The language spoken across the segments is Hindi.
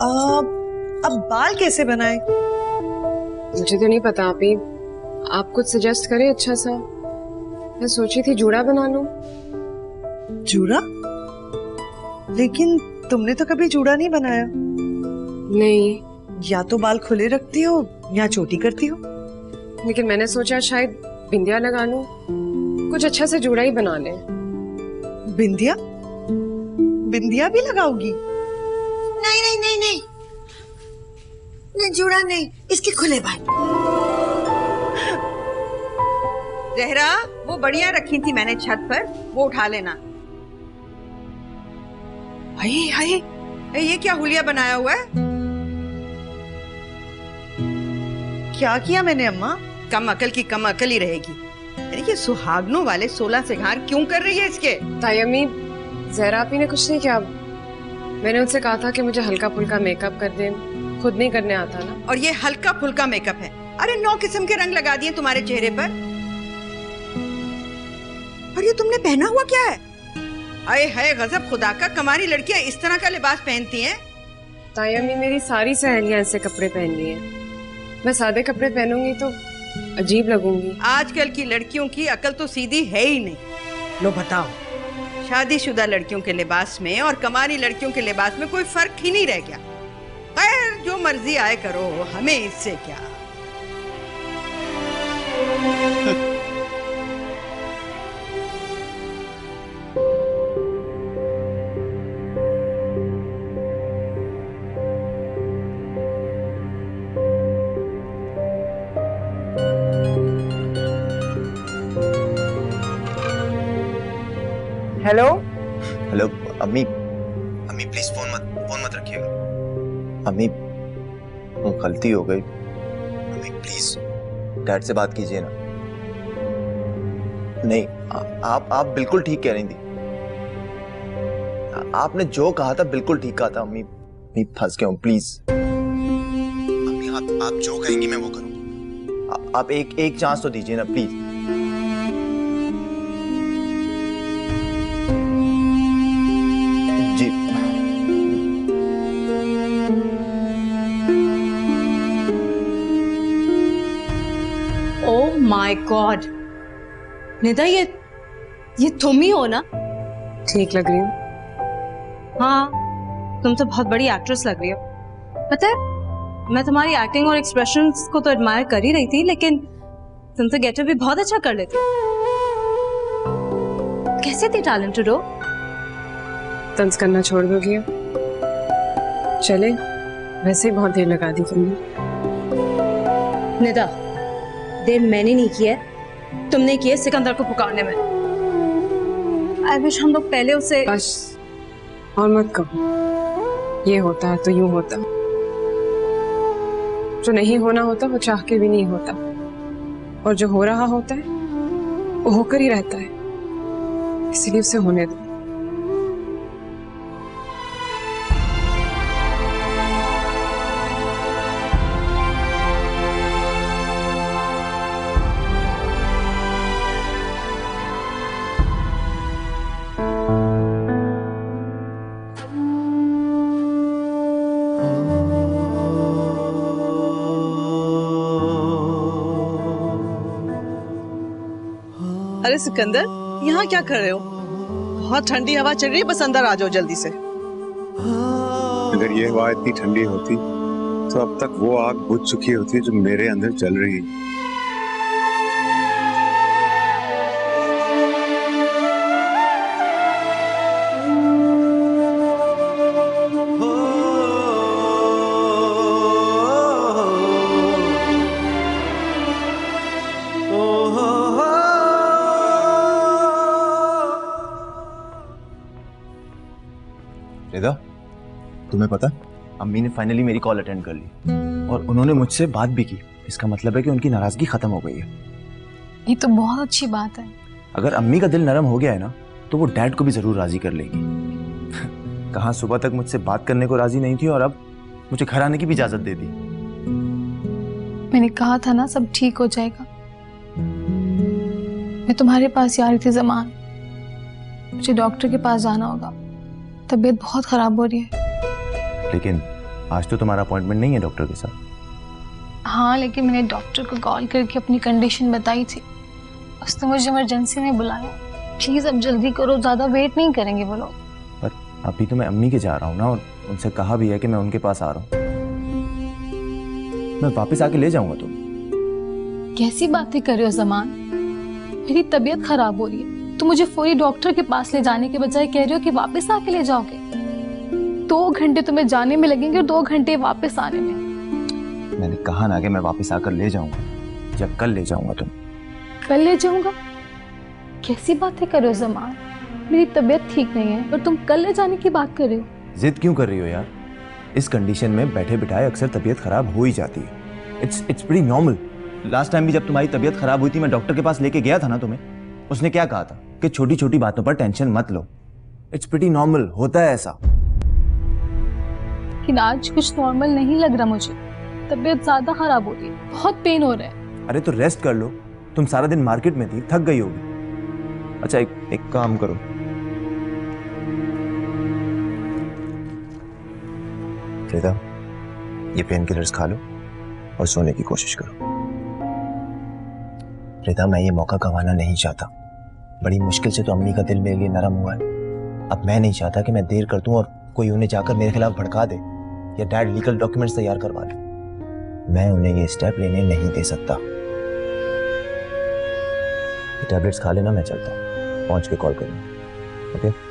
अब बाल कैसे बनाए? मुझे तो नहीं पता अभी, आप कुछ सजेस्ट करें अच्छा सा। मैं सोची थी जूड़ा बना लूं। जूड़ा? लेकिन तुमने तो कभी जूड़ा नहीं बनाया। नहीं। या तो बाल खुले रखती हो या चोटी करती हो। लेकिन मैंने सोचा शायद बिंदिया लगा लूं, कुछ अच्छा से जूड़ा ही बना ले। बिंदिया? बिंदिया भी लगाओगी? नहीं नहीं नहीं नहीं नहीं, जूड़ा नहीं, इसके खुले बाल। जहरा, वो बढ़िया रखी थी मैंने छत पर, वो उठा लेना। हाय हाय, ये क्या हुलिया बनाया हुआ है? क्या किया मैंने अम्मा? कम अकल की कम अकल ही रहेगी। अरे ये सुहागनों वाले 16 सिंगार क्यों कर रही है इसके? ताई अम्मी, जहरा आपी ने कुछ नहीं किया। मैंने उनसे कहा था कि मुझे हल्का फुल्का मेकअप कर दें, खुद नहीं करने आता ना। और ये हल्का फुल्का मेकअप है? अरे 9 किस्म के रंग लगा दिए तुम्हारे चेहरे पर। और ये तुमने पहना हुआ क्या है? आए हाय गजब खुदा का, कमारी लड़कियां इस तरह का लिबास पहनती हैं? ताई अम्मी, मेरी सारी सहेलियां ऐसे कपड़े पहन रही हैं। मैं सादे कपड़े पहनूंगी तो अजीब लगूंगी। आजकल की लड़कियों की अकल तो सीधी है ही नहीं। लो बताओ, शादीशुदा लड़कियों के लिबास में और कमारी लड़कियों के लिबास में कोई फर्क ही नहीं रह गया। खैर, जो मर्जी आए करो, हमें इससे क्या। हेलो हेलो अम्मी, अम्मी प्लीज फोन मत रखिएगा। अम्मी गलती हो गई, अम्मी प्लीज डैड से बात कीजिए ना। नहीं, आप बिल्कुल ठीक कह रही थी। आपने जो कहा था बिल्कुल ठीक कहा था अम्मी। मैं फंस गया हूँ, प्लीज अम्मी, आप जो कहेंगी मैं वो करूँगी। आप एक चांस तो दीजिए ना प्लीज। जी ओह माय गॉड, निदा ये तुम ही हो ना? ठीक लग रही हूँ? हाँ, तुम तो बहुत बड़ी एक्ट्रेस लग रही हो। पता है, मैं तुम्हारी एक्टिंग और एक्सप्रेशंस को तो एडमायर कर ही रही थी, लेकिन तुम तो गेटअप भी बहुत अच्छा कर लेती हो। कैसे इतनी टैलेंटेड हो? तंज करना छोड़ दोगी अब? चले, वैसे ही बहुत देर लगा दी तुमने। निदा, देर मैंने नहीं किया, तुमने किया सिकंदर को पुकारने में। आई विश हम लोग पहले उसे। बस और मत कहो, ये होता है तो यूं होता, जो नहीं होना होता वो चाह के भी नहीं होता, और जो हो रहा होता है वो होकर ही रहता है, इसलिए उसे होने दो। अरे सिकंदर, यहाँ क्या कर रहे हो? बहुत ठंडी हवा चल रही है, बस अंदर आ जाओ जल्दी से। अगर ये हवा इतनी ठंडी होती तो अब तक वो आग बुझ चुकी होती जो मेरे अंदर जल रही है। रिदा, तुम्हें पता, अम्मी ने फाइनली मेरी कॉल अटेंड कर ली और उन्होंने मुझसे बात भी की। इसका मतलब है कि उनकी नाराजगी खत्म हो गई है। ये तो बहुत अच्छी बात है। अगर अम्मी का दिल नरम हो गया है ना, तो वो डैड को भी जरूर राजी कर लेगी। कहाँ सुबह तक मुझसे बात करने को राजी नहीं थी और अब मुझे घर आने की भी इजाजत दे दी। मैंने कहा था ना, सब ठीक हो जाएगा। मैं तुम्हारे पास ही आ रही थी ज़मान, मुझे डॉक्टर के पास जाना होगा, तबीयत बहुत खराब हो रही है। लेकिन आज तो तुम्हारा अपॉइंटमेंट नहीं है डॉक्टर के साथ। हाँ, लेकिन मैंने डॉक्टर को कॉल करके अपनी कंडीशन बताई थी, उसने मुझे इमरजेंसी में बुलाया। प्लीज अब जल्दी करो, ज्यादा वेट नहीं करेंगे वो लोग। पर अभी तो मैं अम्मी के जा रहा हूँ ना, और उनसे कहा भी है कि मैं उनके पास आ रहा हूँ। मैं वापस आके ले जाऊंगा तुम। कैसी बातें कर रहे हो जमान? मेरी तबीयत खराब हो रही है, तो मुझे फौरी डॉक्टर के पास ले जाने के बजाय कह रहे हो कि वापस आके ले जाओगे। 2 घंटे तुम्हें जाने में लगेंगे और 2 घंटे वापस आने में। मैंने कहा ना कि मैं वापस आकर ले जाऊंगा, या कल ले जाऊंगा तुम। कल ले जाऊंगा? कैसी बातें कर रहे हो जमान? मेरी तबीयत ठीक नहीं है और तुम कल ले जाने की बात कर रहे हो। जिद क्यों कर रही हो यार? इस कंडीशन में बैठे बिठाए अक्सर तबीयत खराब हो ही जाती है। It's pretty normal. Last time भी जब तुम्हारी तबीयत खराब हुई थी, मैं डॉक्टर के पास लेके गया था ना तुम्हें, उसने क्या कहा था कि छोटी छोटी बातों पर टेंशन मत लो। इट्स प्रीटी नॉर्मल, होता है ऐसा। लेकिन आज कुछ नॉर्मल नहीं लग रहा मुझे, तबीयत ज्यादा खराब हो रही है, बहुत पेन हो रहा है। अरे तो रेस्ट कर लो, तुम सारा दिन मार्केट में थी, थक गई होगी। अच्छा एक काम करो, फ्रीदा, ये पेन किलर्स खा लो और सोने की कोशिश करो। फ्रीदा, मैं ये मौका गंवाना नहीं चाहता। बड़ी मुश्किल से तो अम्मी का दिल मेरे लिए नरम हुआ है। अब मैं नहीं चाहता कि मैं देर कर दूं और कोई उन्हें जाकर मेरे खिलाफ भड़का दे या डैड लीगल डॉक्यूमेंट्स तैयार करवा ले। मैं उन्हें ये स्टेप लेने नहीं दे सकता। टैबलेट्स खा लेना, मैं चलता हूँ, पहुंच के कॉल करूंगा। ओके?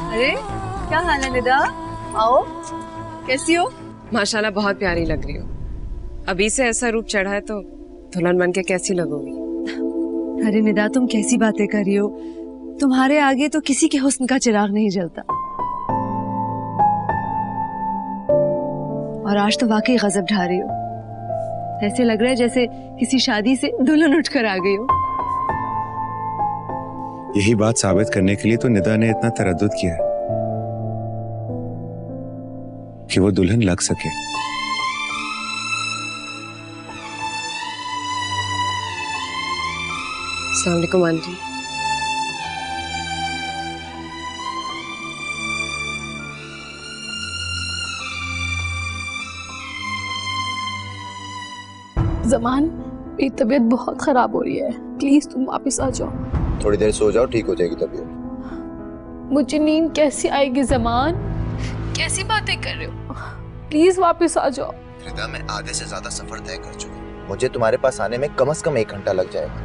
अरे क्या हाल है निदा? आओ, कैसी हो? माशाल्लाह बहुत प्यारी लग रही हो। अभी से ऐसा रूप चढ़ा है तो दुल्हन बन के कैसी लगोगी? अरे निदा, तुम कैसी बातें कर रही हो? तुम्हारे आगे तो किसी के हुस्न का चिराग नहीं जलता। और आज तो वाकई गजब ढा रही हो। ऐसे लग रहा है जैसे किसी शादी से दुल्हन उठकर आ गई हो। यही बात साबित करने के लिए तो निदा ने इतना तरद्दुद किया है कि वो दुल्हन लग सके। अस्सलाम वालेकुम आंटी। जमान, मेरी तबीयत बहुत खराब हो रही है, प्लीज तुम वापस आ जाओ। थोड़ी देर सो जाओ, ठीक हो जाएगी तबीयत। मुझे नींद कैसी आएगी जमान? कैसी बातें कर रहे हो? प्लीज वापस आ जाओ। फ्रीदा, मैं आधे से ज्यादा सफर तय कर चुका हूँ। मुझे तुम्हारे पास आने में कम से कम 1 घंटा लग जाएगा।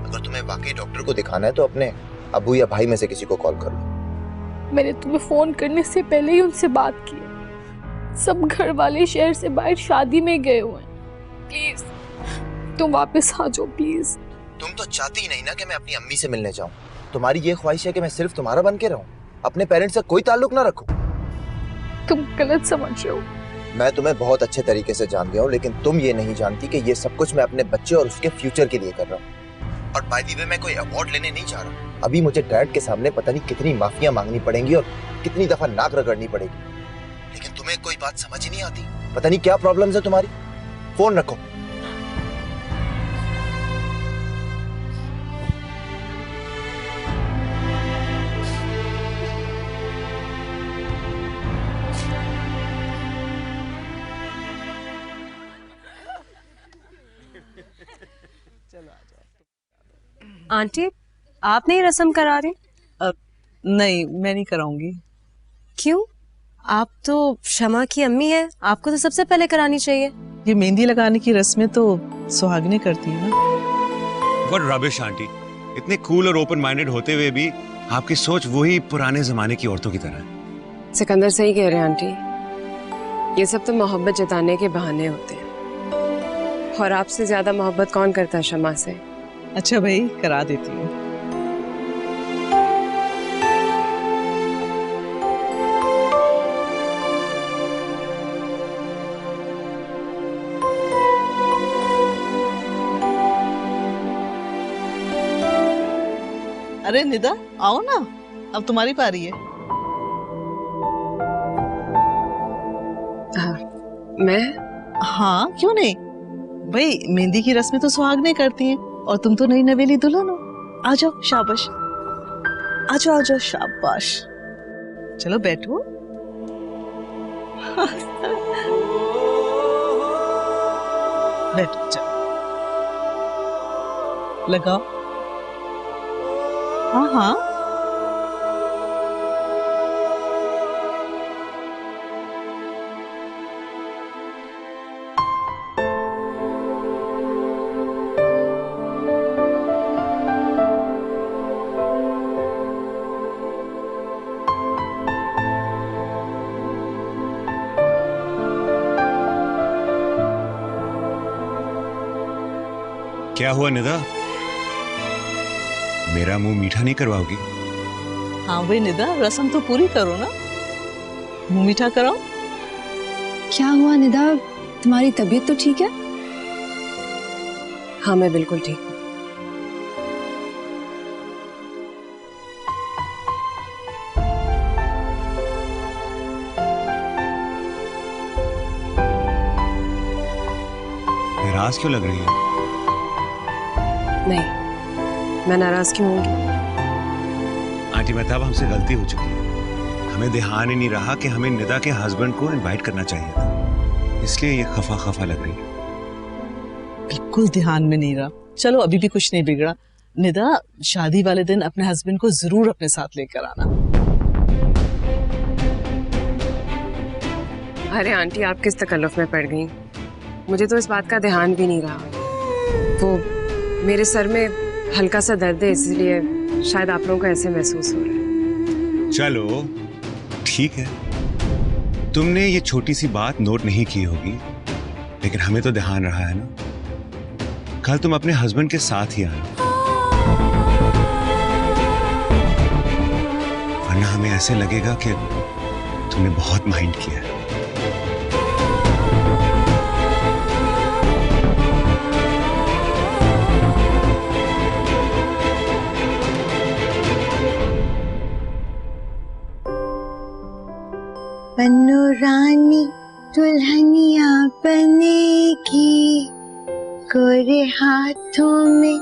अगर तुम्हें वाकई डॉक्टर को दिखाना है तो अपने अबू या भाई में से किसी को कॉल कर लो। मैंने तुम्हें फोन करने से पहले ही उनसे बात की। सब घर वाले शहर से बाहर शादी में गए हुए हैं। प्लीज तुम वापस आ जाओ, प्लीज। तुम तो चाहती ही नहीं ना कि मैं अपनी अम्मी से मिलने जाऊं। तुम्हारी ये ख्वाहिश है कि मैं सिर्फ तुम्हारा बन के रहूं, अपने पेरेंट्स से कोई ताल्लुक ना रखूं। तुम गलत समझ रहे हो। मैं तुम्हें बहुत अच्छे तरीके से जान गया हूं, लेकिन तुम ये नहीं जानती कि ये सब कुछ मैं अपने बच्चे और उसके फ्यूचर के लिए कर रहा हूं। और बाय द वे, मैं कोई अवार्ड लेने नहीं जा रहा। अभी मुझे डैड के सामने पता नहीं कितनी माफियां मांगनी पड़ेंगी और कितनी दफा नाक रगड़नी पड़ेगी, लेकिन तुम्हें कोई बात समझ ही नहीं आती। पता नहीं क्या प्रॉब्लम्स है तुम्हारी। फोन रखो। आंटी, आप नहीं रस्म करा रहे? नहीं, मैं नहीं कराऊंगी। क्यों? आप तो शमा की अम्मी है, आपको तो सबसे पहले करानी चाहिए। ये मेहंदी लगाने की रस्में तो सुहागनें करती है ना। What rubbish aunty. इतने कूल और ओपन माइंडेड होते हुए भी आपकी सोच वही पुराने जमाने की औरतों की तरह है। सिकंदर सही कह रहे हैं आंटी, ये सब तो मोहब्बत जताने के बहाने होते हैं। और आपसे ज्यादा मोहब्बत कौन करता है शमा से? अच्छा भाई, करा देती हूँ। अरे निदा, आओ ना, अब तुम्हारी पारी है। मैं? हाँ, क्यों नहीं भाई, मेहंदी की रस्में तो सुहागनें करती हैं और तुम तो नई नवेली दुल्हन हो। आ जाओ, शाबाश, आ जाओ, आ जाओ, शाबाश। चलो बैठो। बैठो, चलो लगाओ। हाँ हाँ, क्या हुआ निदा? मेरा मुंह मीठा नहीं करवाओगी? हाँ भाई निदा, रस्म तो पूरी करो ना, मुंह मीठा कराओ। क्या हुआ निदा, तुम्हारी तबीयत तो ठीक है? हाँ, मैं बिल्कुल ठीक हूँ। नाराज क्यों लग रही है? नहीं, मैं नाराज क्यों होंगी? आंटी मेहताब, हमसे गलती हो चुकी है। हमें ध्यान ही नहीं रहा कि हमें निदा के हस्बैंड को इनवाइट करना चाहिए था, इसलिए ये खफा खफा लग रही है। बिल्कुल ध्यान में नहीं रहा। चलो, अभी भी कुछ नहीं बिगड़ा। निदा, शादी वाले दिन अपने हस्बैंड को जरूर अपने साथ लेकर आना। अरे आंटी, आप किस तकल्लुफ में पड़ गई? मुझे तो इस बात का ध्यान भी नहीं रहा। वो मेरे सर में हल्का सा दर्द है, इसलिए शायद आप लोगों को ऐसे महसूस हो रहा है। चलो ठीक है, तुमने ये छोटी सी बात नोट नहीं की होगी, लेकिन हमें तो ध्यान रहा है ना। कल तुम अपने हस्बैंड के साथ ही आना, वरना हमें ऐसे लगेगा कि तुमने बहुत माइंड किया है। बन्नो रानी दुल्हनिया बनेगी, गोरे हाथों में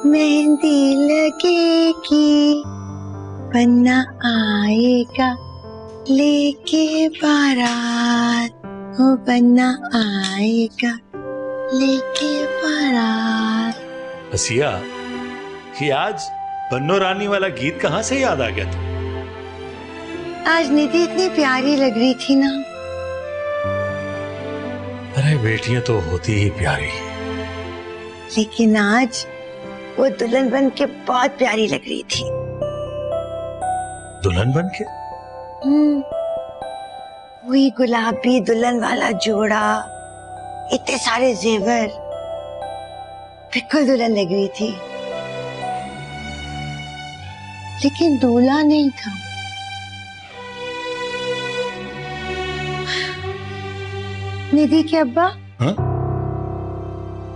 मेहंदी लगेगी, बन्ना आएगा लेके बारात, वो बन्ना आएगा लेके बारात। हसिया, ये आज बन्नो रानी वाला गीत कहाँ से याद आ गया था? आज निधि इतनी प्यारी लग रही थी ना। अरे बेटियां तो होती ही प्यारी, लेकिन आज वो दुल्हन बन के बहुत प्यारी लग रही थी। दुल्हन बन के? वही गुलाबी दुल्हन वाला जोड़ा, इतने सारे जेवर, बिल्कुल दुल्हन लग रही थी, लेकिन दूल्हा नहीं था। निधि के अब्बा, हाँ?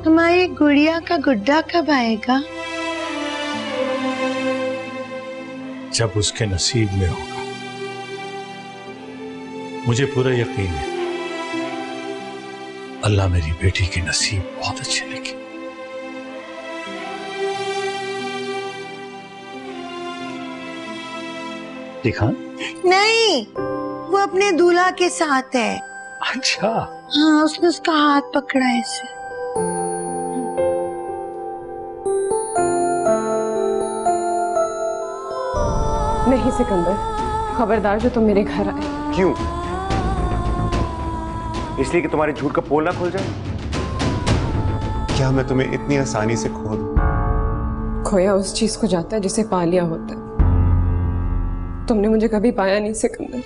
हमारी गुड़िया का गुड्डा कब आएगा? जब उसके नसीब में होगा। मुझे पूरा यकीन है अल्लाह मेरी बेटी के नसीब बहुत अच्छे लिखे। दिखा? नहीं, वो अपने दूल्हा के साथ है। अच्छा। हाँ, उसने उसका हाथ पकड़ा है ऐसे। नहीं सिकंदर, खबरदार जो तुम मेरे घर आए। क्यों? इसलिए कि तुम्हारे झूठ का पोल ना खुल जाए? क्या मैं तुम्हें इतनी आसानी से खो दूं? खोया उस चीज को जाता है जिसे पा लिया होता है। तुमने मुझे कभी पाया नहीं सिकंदर।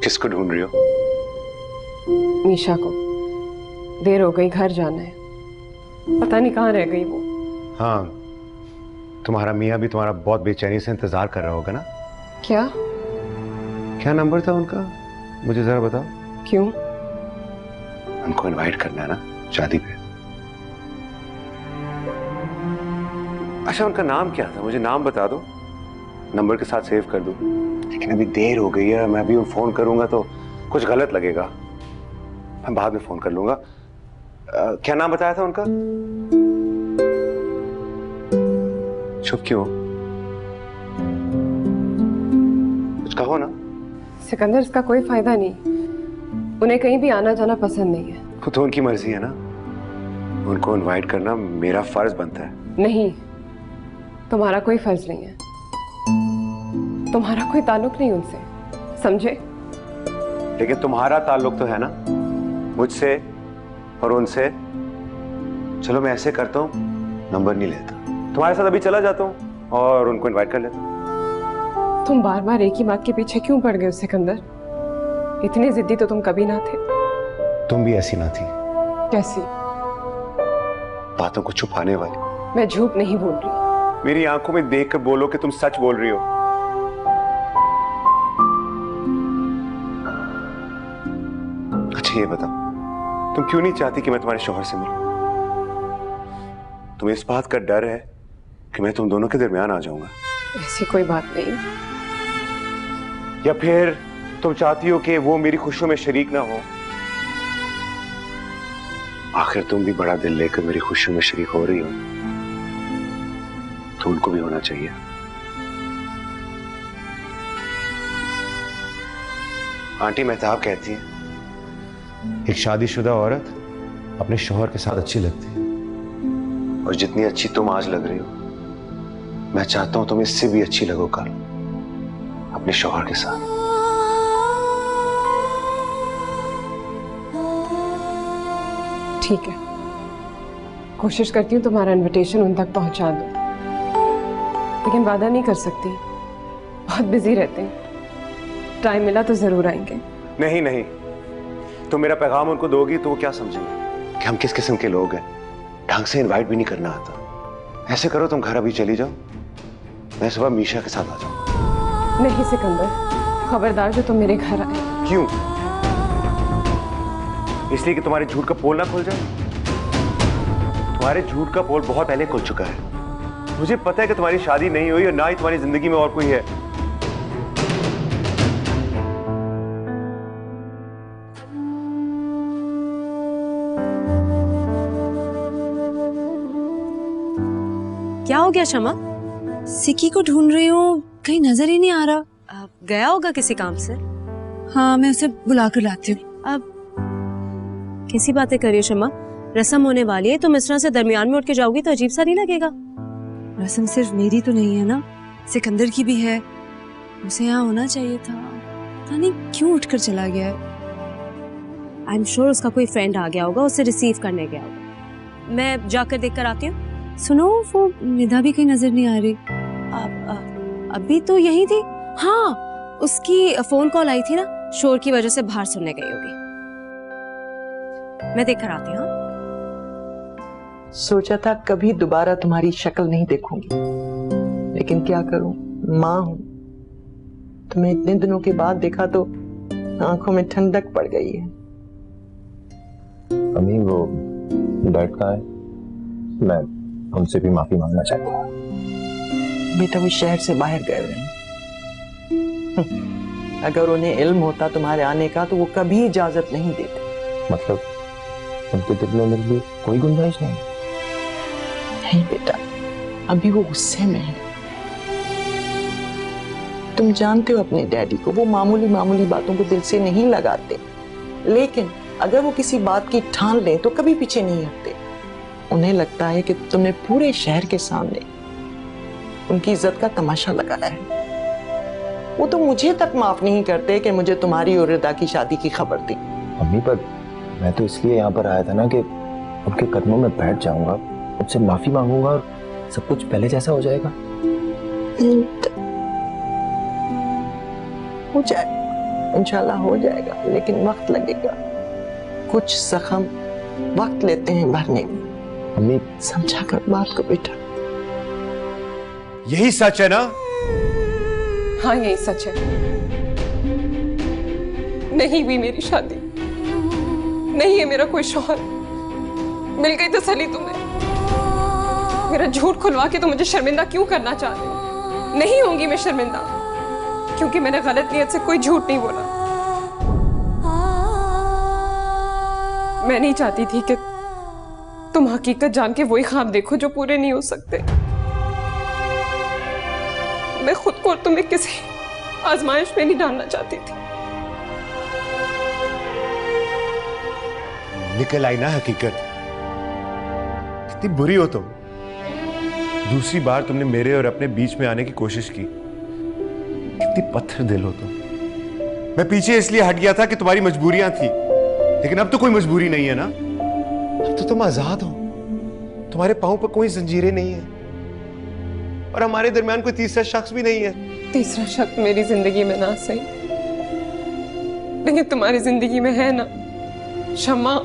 किसको ढूंढ रही हो? मीशा को। देर हो गई, घर जाना है। पता नहीं कहाँ रह गई वो। हाँ, तुम्हारा मियाँ भी तुम्हारा बहुत बेचैनी से इंतजार कर रहा होगा ना? क्या? क्या नंबर था उनका, मुझे जरा बताओ। क्यों? उनको इनवाइट करना है ना शादी पे। अच्छा, उनका नाम क्या था? मुझे नाम बता दो, नंबर के साथ सेव कर दूं। लेकिन अभी देर हो गई है, मैं अभी फोन करूंगा तो कुछ गलत लगेगा। मैं बाद में फोन कर लूंगा। क्या नाम बताया था उनका? चुप क्यों? कुछ कहो ना। सिकंदर, इसका कोई फायदा नहीं। उन्हें कहीं भी आना जाना पसंद नहीं है। वो तो उनकी मर्जी है ना, उनको इनवाइट करना मेरा फर्ज बनता है। नहीं, तुम्हारा कोई फर्ज नहीं है। तुम्हारा कोई ताल्लुक नहीं उनसे, समझे? लेकिन तुम्हारा ताल्लुक तो है ना मुझसे और उनसे। चलो मैं ऐसे करता हूँ, नंबर नहीं लेता, तुम्हारे साथ अभी चला जाता हूँ और उनको इनवाइट कर लेता हूँ। तुम बार बार एक ही बात के पीछे क्यों पड़ गए सिकंदर? इतनी जिद्दी तो तुम कभी ना थे। तुम भी ऐसी ना थी। कैसी? बातों को छुपाने वाली। मैं झूठ नहीं बोल रही। मेरी आंखों में देखकर बोलो कि तुम सच बोल रही हो। अच्छा ये बताओ, तुम क्यों नहीं चाहती कि मैं तुम्हारे शौहर से मिलूं? तुम्हें इस बात का डर है कि मैं तुम दोनों के दरमियान आ जाऊंगा? ऐसी कोई बात नहीं। या फिर तुम चाहती हो कि वो मेरी खुशियों में शरीक ना हो? आखिर तुम भी बड़ा दिल लेकर मेरी खुशियों में शरीक हो रही हो, तो उनको भी होना चाहिए। आंटी मेहताब कहती है, एक शादीशुदा औरत अपने शौहर के साथ अच्छी लगती है, और जितनी अच्छी तुम आज लग रही हो, मैं चाहता हूं तुम इससे भी अच्छी लगो कल अपने शौहर के साथ। ठीक है, कोशिश करती हूँ तुम्हारा इनविटेशन उन तक पहुंचा दूं, लेकिन वादा नहीं कर सकती। बहुत बिजी रहते हैं। टाइम मिला तो जरूर आएंगे। नहीं नहीं, तुम मेरा पैगाम उनको दोगी तो वो क्या समझेंगे कि हम किस किस्म के लोग हैं। ढंग से इनवाइट भी नहीं करना आता। ऐसे करो, तुम घर अभी चली जाओ, मैं सुबह मीशा के साथ आ जाऊंगा। नहीं सिकंदर, खबरदार जो तुम मेरे घर आए। क्यों? इसलिए कि तुम्हारे झूठ का पोल ना खुल जाए? तुम्हारे झूठ का पोल बहुत पहले खुल चुका है। मुझे पता है कि तुम्हारी शादी नहीं हुई और ना ही तुम्हारी जिंदगी में और कोई है। क्या हो गया शमा? सिक्की को ढूंढ रही हूँ, कहीं नजर ही नहीं आ रहा। गया होगा किसी काम से। हाँ, मैं उसे बुला कर लाती हूँ। अब कैसी बातें कर रही हो शमा? रस्म होने वाली है, तुम इस तरह से दरमियान में उठ के जाओगी तो अजीब सा नहीं लगेगा? रस्म सिर्फ मेरी तो नहीं है ना, सिकंदर की भी है। उसे यहाँ होना चाहिए था, पता नहीं क्यों उठकर चला गया है। आई एम श्योर उसका कोई फ्रेंड आ गया होगा, उसे रिसीव करने गया होगा। मैं जाकर देख कर आती हूँ। सुनो, वो निदा भी कहीं नजर नहीं आ रही। अभी तो यही थी। हाँ, उसकी फोन कॉल आई थी ना, शोर की वजह से बाहर सुनने गई होगी। मैं देख कर आती हूँ। सोचा था कभी दोबारा तुम्हारी शक्ल नहीं देखूंगी, लेकिन क्या करूं, माँ हूं। तुम्हें इतने दिनों के बाद देखा तो आंखों में ठंडक पड़ गई है। अम्मी, वो डैड कहाँ है? मैं उनसे भी माफी मांगना चाहता हूँ। बेटा, वो शहर से बाहर गए हुए हैं। अगर उन्हें इल्म होता तुम्हारे आने का तो वो कभी इजाजत नहीं देते। मतलब उनके दिल में मेरे लिए कोई गुंजाइश नहीं? नहीं बेटा, अभी वो गुस्से में है। तुम जानते हो अपने डैडी को, वो मामूली मामूली बातों को दिल से नहीं लगाते, लेकिन अगर वो किसी बात की ठान लें तो कभी पीछे नहीं हटते। उन्हें लगता है कि तुमने पूरे शहर के सामने उनकी इज्जत का तमाशा लगाया है। वो तो मुझे तक माफ नहीं करते कि मुझे तुम्हारी और रिदा की शादी की खबर दी। अम्मी, पर मैं तो इसलिए यहाँ पर आया था ना कि उनके कदमों में बैठ जाऊंगा, उनसे माफी मांगूंगा और सब कुछ पहले जैसा हो जाएगा। हो जाए, इंशाल्लाह हो जाएगा, लेकिन वक्त लगेगा। कुछ जख्म वक्त लेते हैं भरने में। अम्मी समझा कर बात को बेटा। यही सच है ना? हाँ यही सच है। नहीं हुई मेरी शादी, नहीं है मेरा कोई शौहर। मिल गई तसल्ली तुम्हें। मेरा झूठ खुलवा के तुम मुझे शर्मिंदा क्यों करना चाह रहे हो? नहीं होंगी मैं शर्मिंदा, क्योंकि मैंने गलत नियत से कोई झूठ नहीं बोला। मैं नहीं चाहती थी कि तुम हकीकत जान के वही ख्वाब देखो जो पूरे नहीं हो सकते। मैं खुद को और तुम्हें किसी आजमाइश में नहीं डालना चाहती थी। निकल आई ना हकीकत। कितनी बुरी हो तुम। दूसरी बार तुमने मेरे और अपने बीच में आने की कोशिश की। कितनी पत्थर दिल हो तुम। मैं पीछे इसलिए हट गया था कि तुम्हारी मजबूरियां थी, लेकिन अब तो कोई मजबूरी नहीं है ना। अब तो तुम आजाद हो। तुम्हारे पांव पर कोई जंजीरें नहीं है और हमारे दरमियान कोई तीसरा शख्स भी नहीं है। तीसरा शख्स मेरी जिंदगी में ना सही, लेकिन तुम्हारी जिंदगी में है ना शम्मा।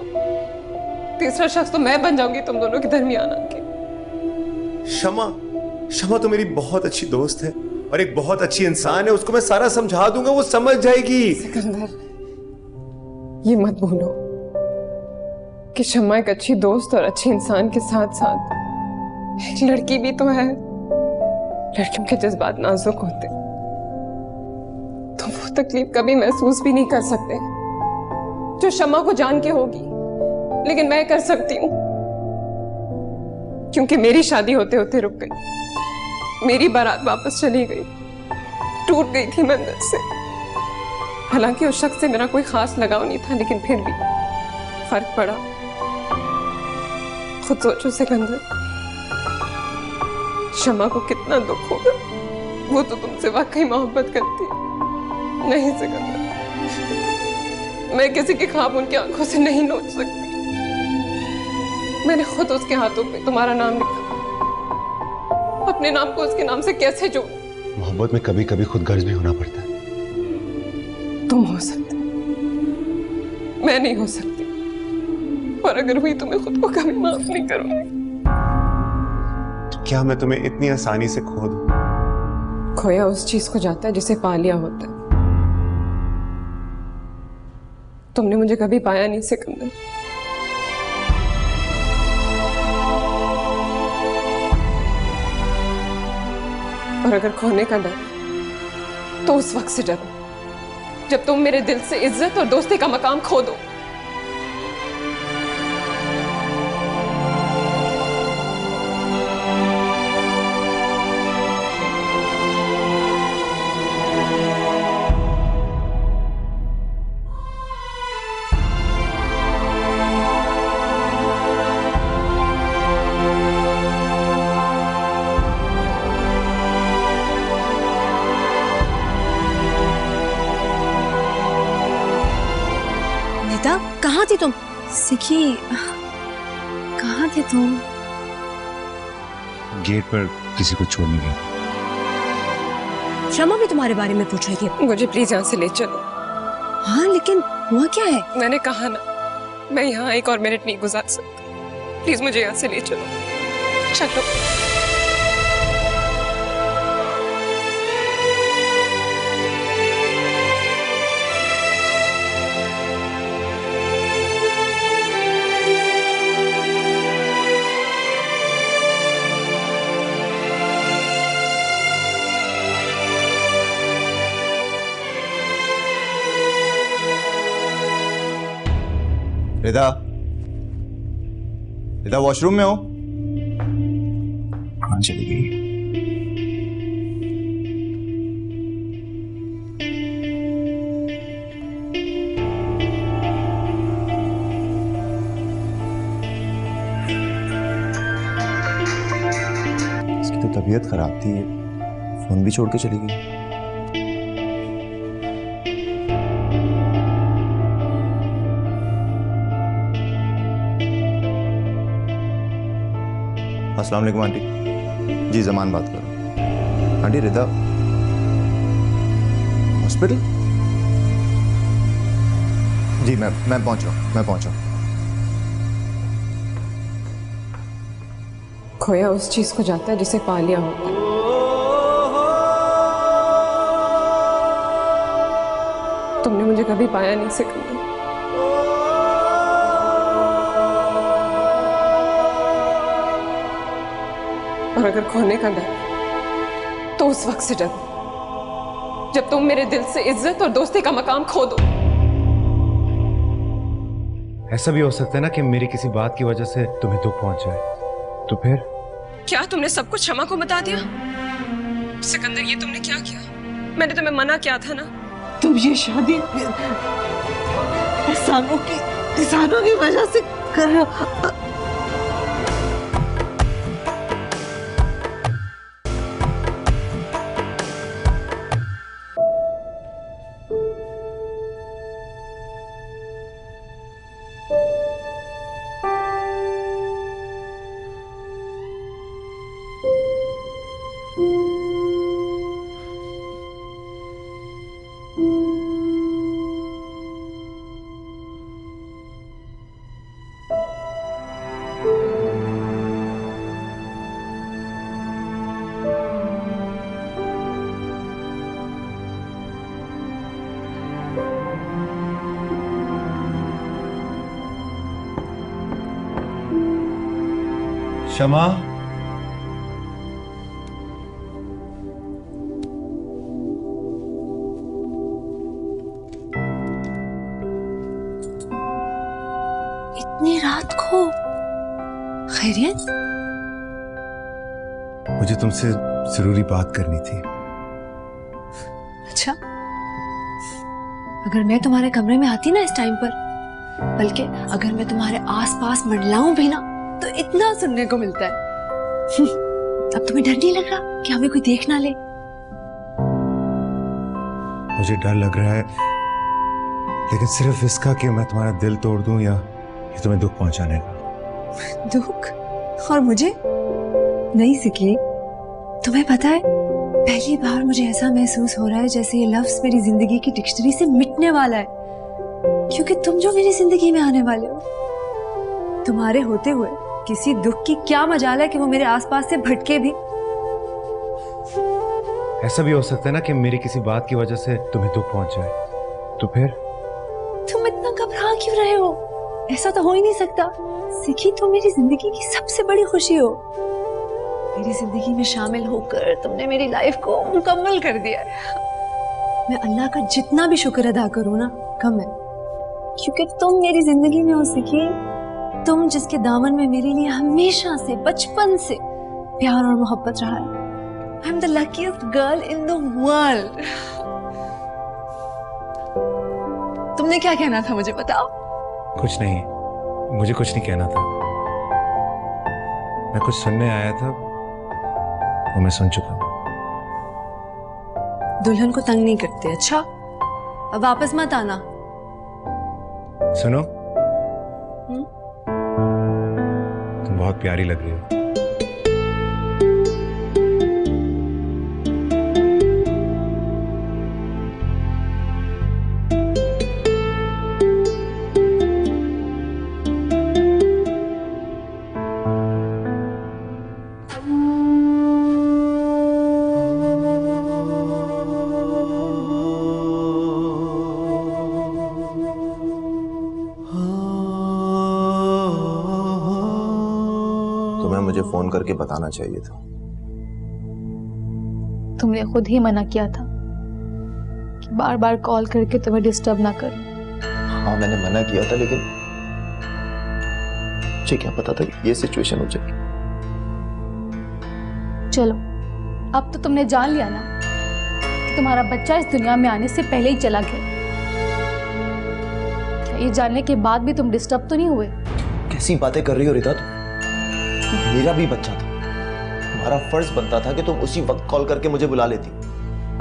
तीसरा शख्स तो मैं बन जाऊंगी तुम दोनों के दरमियान आके। शमा, शमा तो मेरी बहुत अच्छी दोस्त है और एक बहुत अच्छी इंसान है। उसको मैं सारा समझा दूंगा, वो समझ जाएगी। सिकंदर, ये मत भूलो कि शम्मा एक अच्छी दोस्त और अच्छे इंसान के साथ साथ एक लड़की भी तो है। लड़कियों के जज्बात नाजुक होते, तो वो तकलीफ कभी महसूस भी नहीं कर सकते जो शम्मा को जान के होगी, लेकिन मैं कर सकती हूँ, क्योंकि मेरी शादी होते होते रुक गई। मेरी बारात वापस चली गई, टूट गई थी मैं अंदर से। हालांकि उस शख्स से मेरा कोई खास लगाव नहीं था, लेकिन फिर भी फर्क पड़ा। खुद सोचो सिकंदर, शमा को कितना दुख होगा। वो तो तुमसे वाकई मोहब्बत करती है। नहीं सिकंदर, मैं किसी के ख्वाब उनकी आंखों से नहीं नोच सकती। मैंने खुद उसके हाथों पे तुम्हारा नाम लिखा। अपने नाम को उसके नाम से कैसे जोड़ूं? मोहब्बत में कभी कभी खुद गर्ज भी होना पड़ता है। तुम हो सकते, मैं नहीं हो सकती। और अगर हुई तो मैं खुद को कभी माफ नहीं करूंगी। क्या मैं तुम्हें इतनी आसानी से खो दूं? खोया उस चीज को जाता है जिसे पा लिया होता है। तुमने मुझे कभी पाया नहीं सिकंदर। और अगर खोने का डर, तो उस वक्त से डरो जब तुम मेरे दिल से इज्जत और दोस्ती का मकाम खो दो। कहाँ थी तुम? सिकी, कहाँ थे तुम? गेट पर किसी को छोड़ने गया। शमा भी तुम्हारे बारे में पूछ रही थी। मुझे प्लीज यहाँ से ले चलो। हाँ लेकिन हुआ क्या है? मैंने कहा ना, मैं यहाँ एक और मिनट नहीं गुजार सकती। प्लीज मुझे यहाँ से ले चलो। चलो। रिदा, रिदा वॉशरूम में हो? कहाँ चली गई? इसकी तो तबीयत खराब थी, फोन भी छोड़ के चली गई। अस्सलाम वालेकुम आंटी। जी जमान बात कर रहा हूँ। आंटी रिदा हॉस्पिटल? जी मैं पहुंच रहा हूँ। खोया उस चीज को जाता है जिसे पा लिया होता है। तुमने मुझे कभी पाया नहीं सिकंदर। और अगर खोने का डर तो उस वक्त से डरो जब तुम मेरे दिल से इज्जत और दोस्ती का मकाम खो दो। ऐसा भी हो सकता है ना कि मेरी किसी बात की वजह से तुम्हें दुख पहुंच जाए, तो फिर? क्या तुमने सब कुछ क्षमा को बता दिया? सिकंदर, ये तुमने क्या किया? मैंने तुम्हें मना किया था ना। तुम ये शादी एहसानों की वजह से कर रहे हो। क्षमा, इतनी रात को खैरियत? मुझे तुमसे जरूरी बात करनी थी। अच्छा, अगर मैं तुम्हारे कमरे में आती ना इस टाइम पर, बल्कि अगर मैं तुम्हारे आसपास मंडलाऊं भी ना, तो इतना सुनने को मिलता है। अब तुम्हें डर नहीं लग रहा कि हमें कोई देख ना ले? मुझे डर लग रहा है, लेकिन सिर्फ इसका कि मैं तुम्हारा दिल तोड़ दूं या ये तुम्हें दुख पहुंचाने का। दुख? और मुझे नहीं सिकी। तुम्हें पता है, पहली बार मुझे ऐसा महसूस हो रहा है जैसे ये लफ्ज मेरी जिंदगी की डिक्शनरी से मिटने वाला है, क्योंकि तुम जो मेरी जिंदगी में आने वाले हो, तुम्हारे होते हुए किसी दुख की क्या मजाल है कि वो मेरे आसपास से भटके भी। ऐसा भी हो सकता है ना कि मेरी किसी बात की वजह से तुम्हें दुख पहुंच जाए, तो फिर? तुम इतना घबरा क्यों रहे हो? ऐसा तो हो ही नहीं सकता। सिकी, तुम मेरी जिंदगी की सबसे बड़ी खुशी हो। मेरी जिंदगी में शामिल होकर तुमने मेरी लाइफ को मुकम्मल कर दिया है। मैं अल्लाह का जितना भी शुक्र अदा करूं ना कम है, क्योंकि तुम मेरी जिंदगी में हो सिकी। तुम जिसके दामन में मेरे लिए हमेशा से, बचपन से प्यार और मोहब्बत रहा है। I am the luckiest girl in the world. तुमने क्या कहना था मुझे बताओ? कुछ नहीं, मुझे कुछ नहीं कहना था। मैं कुछ सुनने आया था, वो मैं सुन चुका हूं। दुल्हन को तंग नहीं करते, अच्छा? अब वापस मत आना। सुनो, तुम बहुत प्यारी लग रही हो। मुझे फोन करके बताना चाहिए था। तुमने खुद ही मना किया था कि बार बार कॉल करके तुम्हें डिस्टर्ब ना करूं। हाँ, मैंने मना किया था, लेकिन मुझे क्या पता था कि ये सिचुएशन हो जाएगी। चलो, अब तो तुमने जान लिया ना कि तुम्हारा बच्चा इस दुनिया में आने से पहले ही चला गया। क्या ये जानने के बाद भी तुम डिस्टर्ब तो नहीं हुए? कैसी बातें कर रही हो रिता? मेरा भी बच्चा था, तुम्हारा फर्ज बनता था कि तुम उसी वक्त कॉल करके मुझे बुला लेती।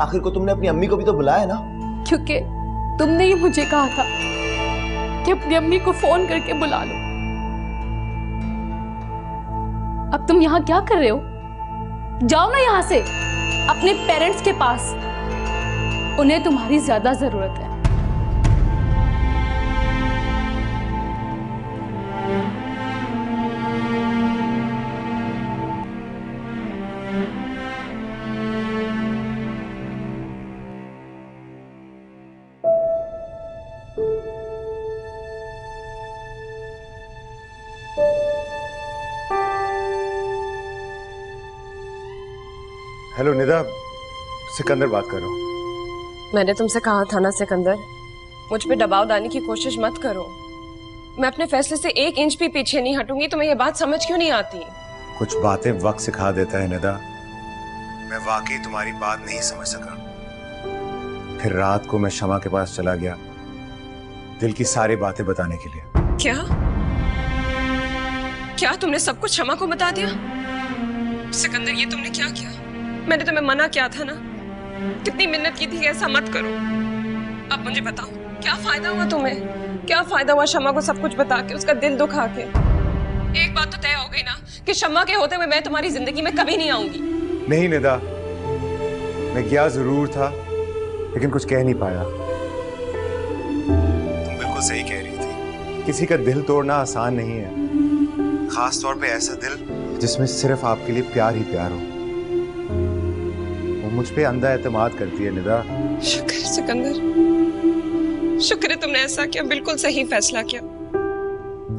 आखिर को तुमने अपनी अम्मी को भी तो बुलाया ना। क्योंकि तुमने ही मुझे कहा था कि अपनी अम्मी को फोन करके बुला लो। अब तुम यहाँ क्या कर रहे हो? जाओ ना यहाँ से अपने पेरेंट्स के पास, उन्हें तुम्हारी ज्यादा जरूरत है। हेलो निदा, सिकंदर बात कर रहा हूँ। मैंने तुमसे कहा था ना सिकंदर, मुझ पे दबाव डालने की कोशिश मत करो। मैं अपने फैसले से 1 इंच भी पीछे नहीं हटूंगी। तुम्हें ये बात समझ क्यों नहीं आती? कुछ बातें वक्त सिखा देता है निदा। मैं वाकई तुम्हारी बात नहीं समझ सका। फिर रात को मैं शमा के पास चला गया दिल की सारी बातें बताने के लिए। क्या क्या तुमने सब कुछ शमा को बता दिया? सिकंदर, ये तुमने क्या किया? मैंने तुम्हें मना किया था ना, कितनी मिन्नत की थी कि ऐसा मत करो। अब मुझे बताओ, क्या फायदा हुआ तुम्हें? क्या फायदा हुआ शमा को सब कुछ बता के, उसका दिल दुखा के? एक बात तो तय हो गई ना कि शमा के होते हुए मैं तुम्हारी जिंदगी में कभी नहीं आऊंगी। नहीं निदा, मैं गया जरूर था लेकिन कुछ कह नहीं पाया। तुम बिल्कुल सही कह रही थी, किसी का दिल तोड़ना आसान नहीं है, खास तौर पे ऐसा दिल जिसमें सिर्फ आपके लिए प्यार ही प्यार हो। वो मुझ पे अंधा एतमाद करती है निदा। शुक्र है सिकंदर, शुक्र है तुमने ऐसा किया, बिल्कुल सही फैसला किया।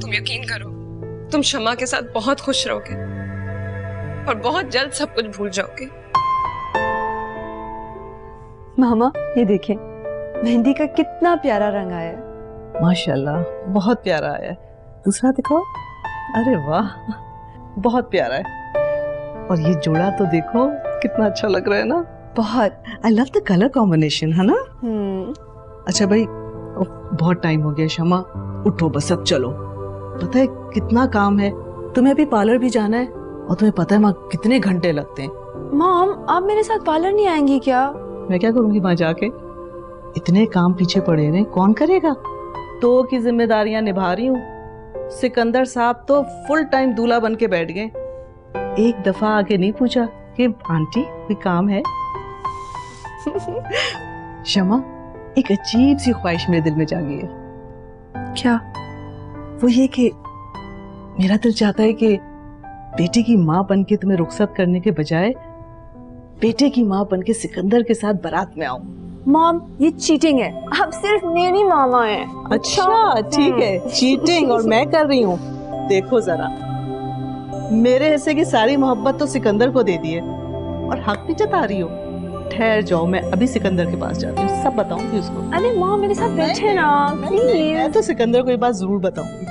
तुम यकीन करो, तुम शमा के साथ बहुत खुश रहोगे और बहुत जल्द सब कुछ भूल जाओगे। मामा ये देखें, मेहंदी का कितना प्यारा रंग आया है। माशाल्लाह, बहुत प्यारा आया है। दूसरा दिखाओ। अरे वाह, बहुत प्यारा है। और ये जोड़ा तो देखो कितना अच्छा लग रहा है ना। बहुत। I love the colour combination, है ना? अच्छा भाई, बहुत टाइम हो गया शमा, उठो बस अब चलो। पता है कितना काम है, तुम्हें अभी पार्लर भी जाना है और तुम्हें पता है माँ कितने घंटे लगते हैं। मॉम, आप मेरे साथ पार्लर नहीं आएंगी क्या? मैं क्या करूंगी वहां जाके? इतने काम पीछे पड़े हैं, कौन करेगा? तो की जिम्मेदारियां निभा रही हूँ। सिकंदर साहब तो फुल टाइम दूल्हा बन के बैठ गए। एक दफा आके नहीं पूछा कि आंटी कोई काम है? शमा, एक अजीब सी ख्वाहिश मेरे दिल में जागी है। क्या? वो ये कि मेरा दिल चाहता है कि बेटे की माँ बन के तुम्हें रुखसत करने के बजाय बेटे की माँ बन के सिकंदर के साथ बारात में आऊं। मॉम, ये चीटिंग है, आप सिर्फ मेरी मामा हैं। अच्छा ठीक है, चीटिंग और मैं कर रही हूँ। देखो जरा, मेरे हिस्से की सारी मोहब्बत तो सिकंदर को दे दी है और हक भी जता रही हो। ठहर जाओ, मैं अभी सिकंदर के पास जाती हूँ, सब बताऊंगी उसको। अरे मॉम, मेरे साथ बैठे ना प्लीज। मैं तो सिकंदर को ये बात जरूर बताऊंगी।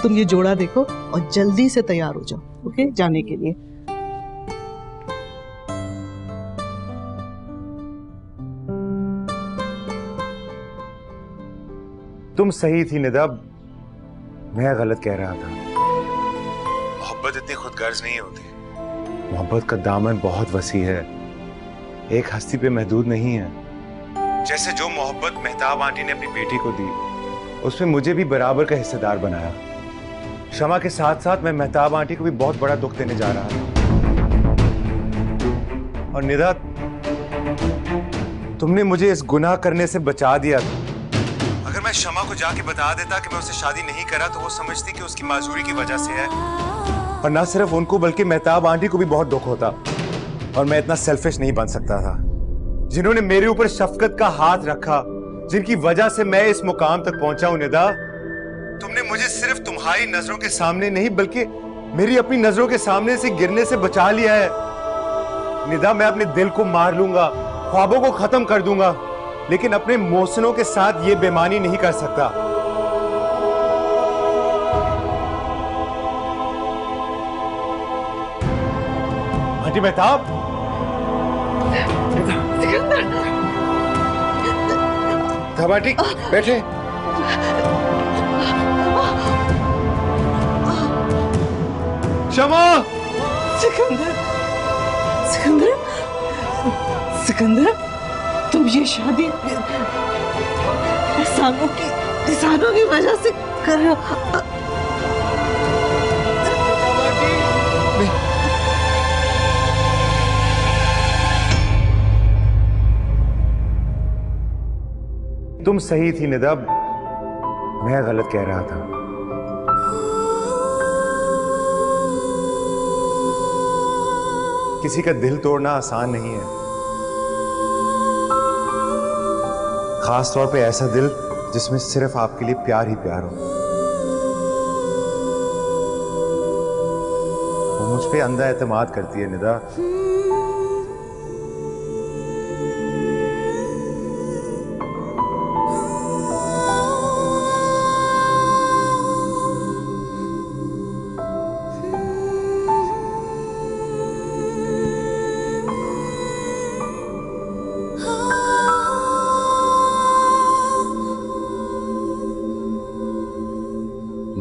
तुम ये जोड़ा देखो और जल्दी से तैयार हो जाओ, ओके, जाने के लिए। तुम सही थी निदा, मैं गलत कह रहा था। मोहब्बत इतनी खुदगर्ज नहीं होती। मोहब्बत का दामन बहुत वसी है, एक हस्ती पे महदूद नहीं है। जैसे जो मोहब्बत मेहताब आंटी ने अपनी बेटी को दी, उसमें मुझे भी बराबर का हिस्सेदार बनाया। शमा के साथ साथ मैं मेहताब आंटी को भी बहुत बड़ा दुख देने जा रहा था। और निदा, तुमने मुझे इस गुनाह करने से बचा दिया था। अगर मैं शमा को जाके बता देता कि मैं उससे शादी नहीं करा तो वो समझती कि उसकी माजूरी की वजह से है। और ना सिर्फ उनको बल्कि मेहताब आंटी को भी बहुत दुख होता। और मैं इतना सेल्फिश नहीं बन सकता था। जिन्होंने मेरे ऊपर शफकत का हाथ रखा, जिनकी वजह से मैं इस मुकाम तक पहुंचा हूं निदा, तुमने मुझे सिर्फ तुम्हारी नजरों के सामने नहीं बल्कि मेरी अपनी नजरों के सामने से गिरने से बचा लिया है। निदा, मैं अपने दिल को मार लूंगा, ख्वाबों को खत्म कर दूंगा, लेकिन अपने मोहसिनों के साथ ये बेईमानी नहीं कर सकता। आंटी मेहताब, आंटी बैठे। शमा! सिकंदर, सिकंदर, सिकंदर, तुम ये शादी एहसानों की वजह से कर रहे हो। तुम सही थी निदा, मैं गलत कह रहा था। किसी का दिल तोड़ना आसान नहीं है, खास तौर पे ऐसा दिल जिसमें सिर्फ आपके लिए प्यार ही प्यार हो। वो मुझ पे अंधा एतमाद करती है निदा।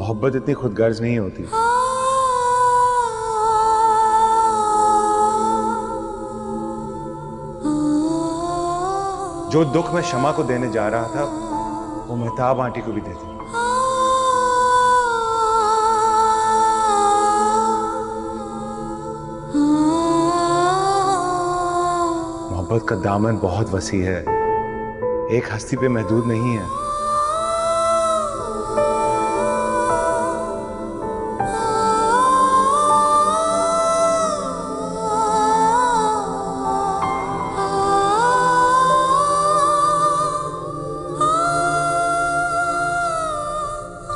मोहब्बत इतनी खुदगर्ज नहीं होती। जो दुख मैं शमा को देने जा रहा था वो मेहताब आंटी को भी दे दी। मोहब्बत का दामन बहुत वसी है, एक हस्ती पे महदूद नहीं है।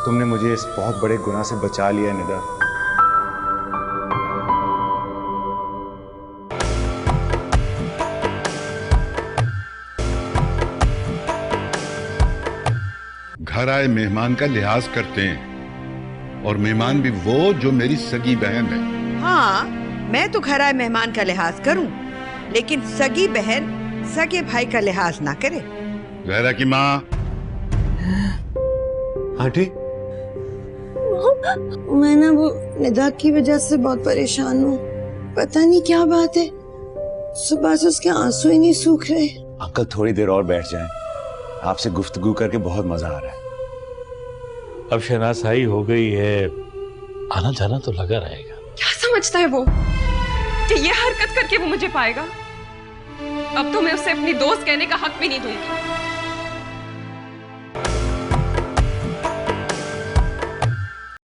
तुमने मुझे इस बहुत बड़े गुनाह से बचा लिया निदा। घर आए मेहमान का लिहाज करते हैं, और मेहमान भी वो जो मेरी सगी बहन है। हाँ, मैं तो घर आए मेहमान का लिहाज करूं, लेकिन सगी बहन सगे भाई का लिहाज ना करे। जहरा की माँ। आंटी, मैं ना वो निदा की वजह से बहुत परेशान हूँ। पता नहीं क्या बात है, सुबह से उसके आंसू ही नहीं सूख रहे। अंकल थोड़ी देर और बैठ जाएं, आपसे गुफ्तगू करके बहुत मजा आ रहा है। अब शनासाई हो गई है, आना जाना तो लगा रहेगा। क्या समझता है वो कि ये हरकत करके वो मुझे पाएगा? अब तो मैं उसे अपनी दोस्त कहने का हक भी नहीं दूंगी।